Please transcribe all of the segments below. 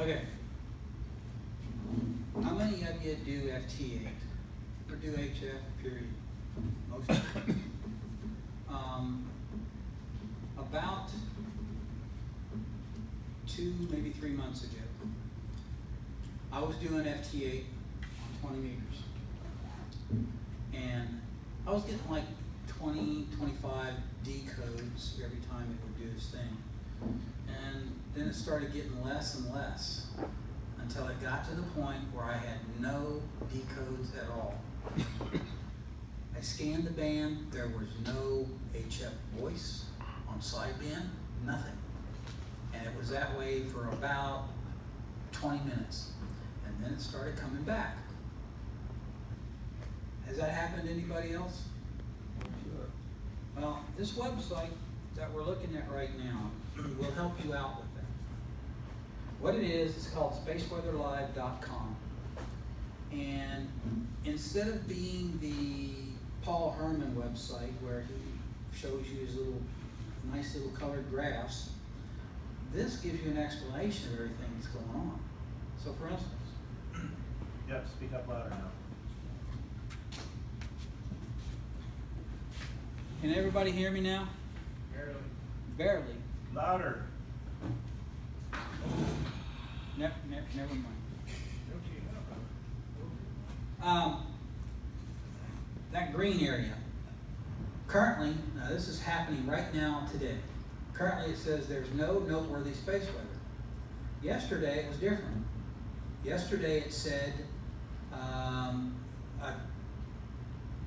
Okay. How many of you do FT8 or do HF period? Most of you. About 2, maybe 3 months ago, I was doing FT8 on 20 meters. And I was getting like 20, 25 D codes every time it would do its thing. And then it started getting less and less until it got to the point where I had no D codes at all. I scanned the band, there was no HF voice on sideband, nothing. And it was that way for about 20 minutes. And then it started coming back. Has that happened to anybody else? Sure. Well, this website that we're looking at right now will help you out with that. What it is, it's called spaceweatherlive.com. And instead of being the Paul Herman website where he shows you his nice little colored graphs, this gives you an explanation of everything that's going on. So for instance, Yep, speak up louder now. can everybody hear me now? Barely. Barely. Louder. Never mind. That green area, currently, now this is happening right now today. Currently it says there's no noteworthy space weather. Yesterday it was different. Yesterday it said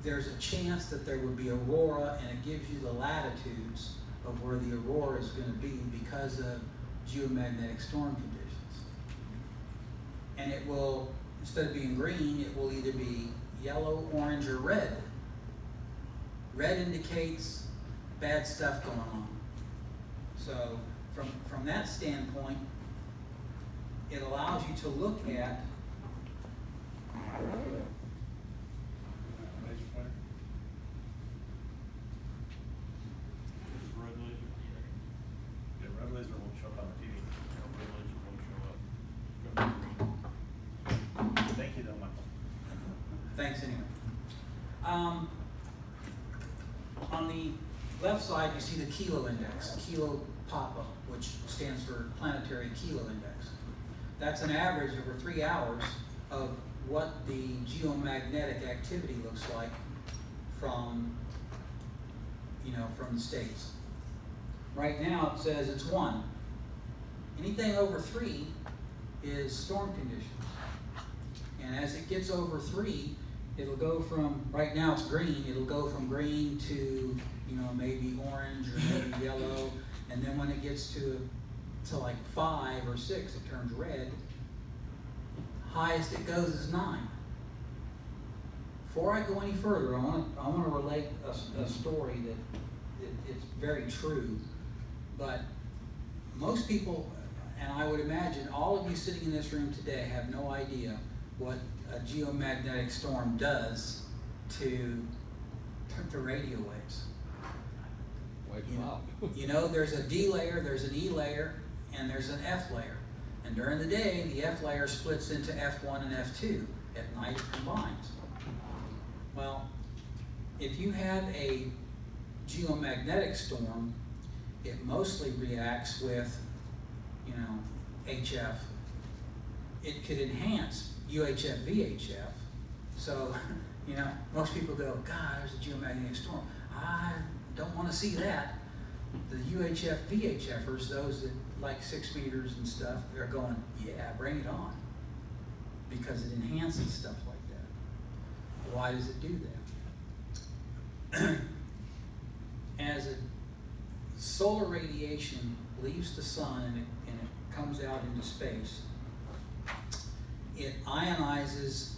there's a chance that there would be aurora, and it gives you the latitudes of where the aurora is going to be because of geomagnetic storm conditions. And it will, instead of being green, it will either be yellow, orange, or red. Red indicates bad stuff going on. So from that standpoint, it allows you to look at Red laser won't show up on the TV. Thank you, though, Michael. Thanks anyway. On the left side, you see the kilo index, kilo pop-up, which stands for planetary kilo index. That's an average over 3 hours of what the geomagnetic activity looks like from the States. Right now it says it's 1. Anything over 3 is storm conditions. And as it gets over 3, it'll go from, right now it's green, it'll go from green to, maybe orange or maybe yellow. And then when it gets to like 5 or 6, it turns red. Highest it goes is 9. Before I go any further, I want to relate a story that it's very true. But most people, and I would imagine all of you sitting in this room today, have no idea what a geomagnetic storm does to the radio waves. There's a D layer, there's an E layer, and there's an F layer. And during the day, the F layer splits into F1 and F2. At night, it combines. Well, if you have a geomagnetic storm, it mostly reacts with, HF. It could enhance UHF, VHF. So, most people go, God, there's a geomagnetic storm. I don't want to see that. The UHF, VHFers, those that like 6 meters and stuff, they're going, yeah, bring it on. Because it enhances stuff like that. Why does it do that? As solar radiation leaves the sun and it comes out into space, it ionizes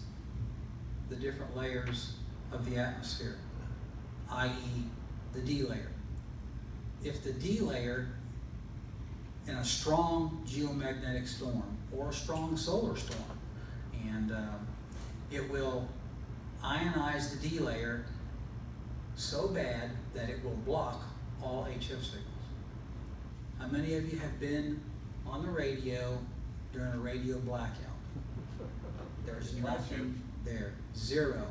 the different layers of the atmosphere, i.e. the D layer. If the D layer in a strong geomagnetic storm or a strong solar storm, and it will ionize the D layer so bad that it will block all HF signals. How many of you have been on the radio during a radio blackout. There's You want to? nothing there, zero.